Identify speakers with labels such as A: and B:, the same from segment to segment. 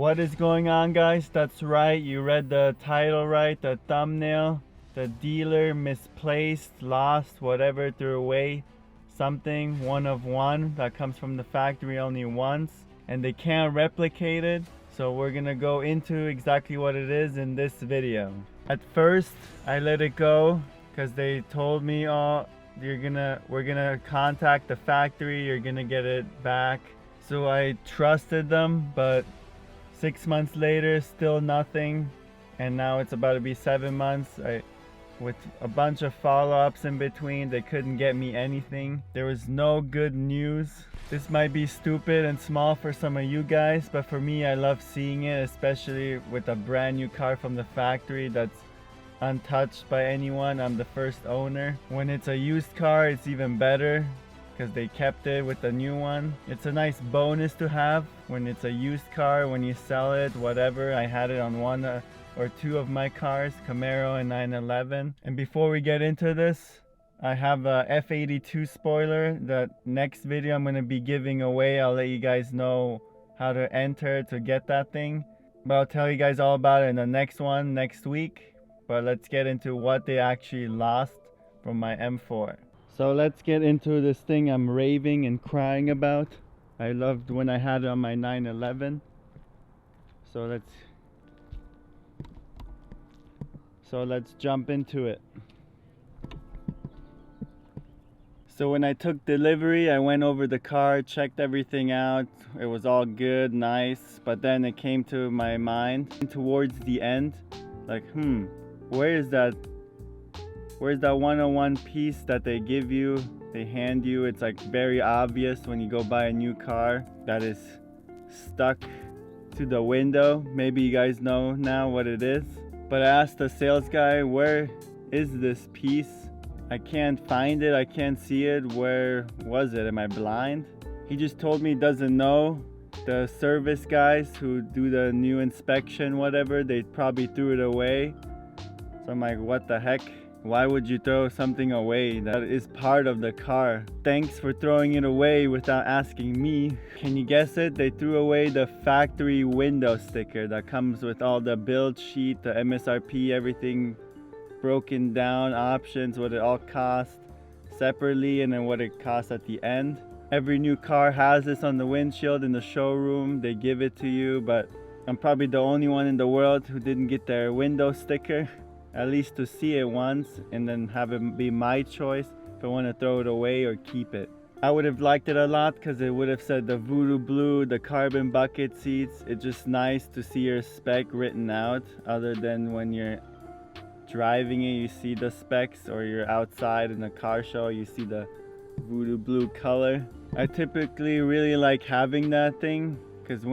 A: What is going on, guys? That's right, you read the title right, the thumbnail. The dealer misplaced, lost, whatever, threw away something, one of one that comes from the factory only once, and they can't replicate it. So we're gonna go into exactly what it is in this video. At first I let it go because they told me, oh, we're gonna contact the factory, you're gonna get it back. So I trusted them, but 6 months later, still nothing. And now it's about to be 7 months. With a bunch of follow-ups in between, they couldn't get me anything. There was no good news. This might be stupid and small for some of you guys, but for me, I love seeing it, especially with a brand new car from the factory that's untouched by anyone. I'm the first owner. When it's a used car, it's even better because they kept it with the new one. It's a nice bonus to have when it's a used car, when you sell it, whatever. I had it on one or two of my cars, Camaro and 911. And before we get into this, I have a F82 spoiler. The next video I'm gonna be giving away. I'll let you guys know how to enter to get that thing. But I'll tell you guys all about it in the next one next week. But let's get into what they actually lost from my M4. So let's get into this thing I'm raving and crying about. I loved when I had it on my 911. So let's jump into it. So when I took delivery, I went over the car, checked everything out. It was all good, nice. But then it came to my mind towards the end, like, where's that 101 piece that they give you, they hand you? It's like very obvious when you go buy a new car that is stuck to the window. Maybe you guys know now what it is. But I asked the sales guy, where is this piece? I can't find it, I can't see it. Where was it? Am I blind? He just told me he doesn't know. The service guys who do the new inspection, whatever, they probably threw it away. So I'm like, what the heck? Why would you throw something away that is part of the car? Thanks for throwing it away without asking me. Can you guess it? They threw away the factory window sticker that comes with all the build sheet, the MSRP, everything broken down, options, what it all costs separately, and then what it costs at the end. Every new car has this on the windshield in the showroom. They give it to you, but I'm probably the only one in the world who didn't get their window sticker. At least to see it once and then have it be my choice if I want to throw it away or keep it. I would have liked it a lot because it would have said the Voodoo Blue, the carbon bucket seats. It's just nice to see your spec written out, other than when you're driving it, you see the specs, or you're outside in a car show, you see the Voodoo Blue color. I typically really like having that thing because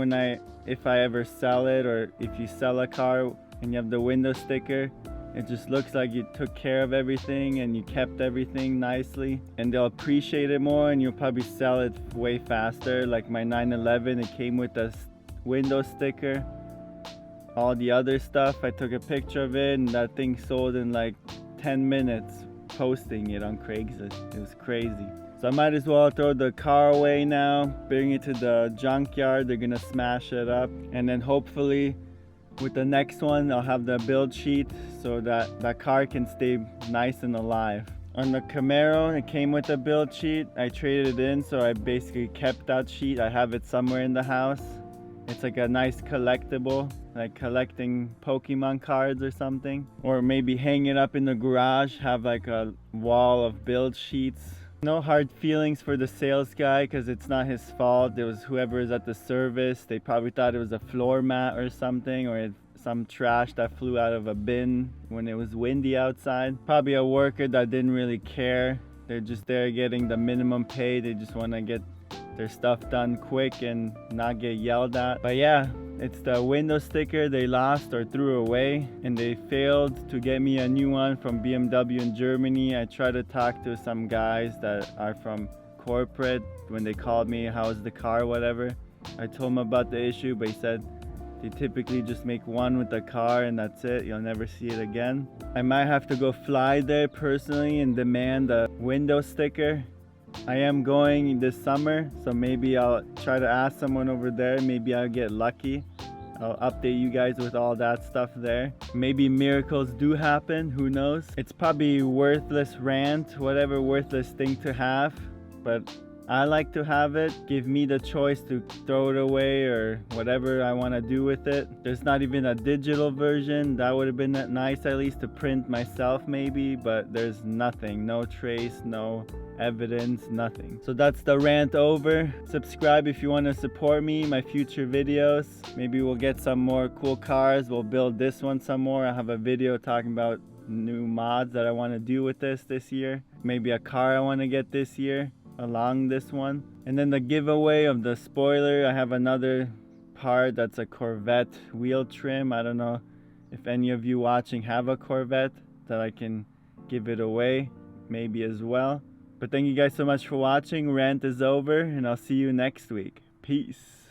A: if I ever sell it, or if you sell a car and you have the window sticker, it just looks like you took care of everything and you kept everything nicely, and they'll appreciate it more, and you'll probably sell it way faster. Like my 911, it came with a window sticker. All the other stuff, I took a picture of it and that thing sold in like 10 minutes posting it on Craigslist. It was crazy. So I might as well throw the car away now, bring it to the junkyard. They're gonna smash it up, and then hopefully with the next one, I'll have the build sheet so that that car can stay nice and alive. On the Camaro, it came with a build sheet. I traded it in, so I basically kept that sheet. I have it somewhere in the house. It's like a nice collectible, like collecting Pokemon cards or something. Or maybe hang it up in the garage, have like a wall of build sheets. No hard feelings for the sales guy because it's not his fault. It was whoever is at the service. They probably thought it was a floor mat or something, or some trash that flew out of a bin when it was windy outside. Probably a worker that didn't really care. They're just there getting the minimum pay. They just want to get their stuff done quick and not get yelled at. But yeah, it's the window sticker they lost or threw away, and they failed to get me a new one from BMW in Germany. I tried to talk to some guys that are from corporate. When they called me, how's the car, whatever, I told them about the issue, but he said they typically just make one with the car and that's it. You'll never see it again. I might have to go fly there personally and demand a window sticker. I am going this summer, so maybe I'll try to ask someone over there. Maybe I'll get lucky I'll update you guys with all that stuff there. Maybe miracles do happen, who knows? It's probably worthless rant, whatever worthless thing to have, but I like to have it. Give me the choice to throw it away or whatever I want to do with it. There's not even a digital version. That would have been nice at least to print myself maybe, but there's nothing. No trace, no evidence, nothing. So that's the rant over. Subscribe if you want to support me, my future videos. Maybe we'll get some more cool cars. We'll build this one some more. I have a video talking about new mods that I want to do with this year. Maybe a car I want to get this year along this one. And then the giveaway of the spoiler, I have another part that's a Corvette wheel trim. I don't know if any of you watching have a Corvette that I can give it away maybe as well. But thank you guys so much for watching. Rant is over and I'll see you next week. Peace.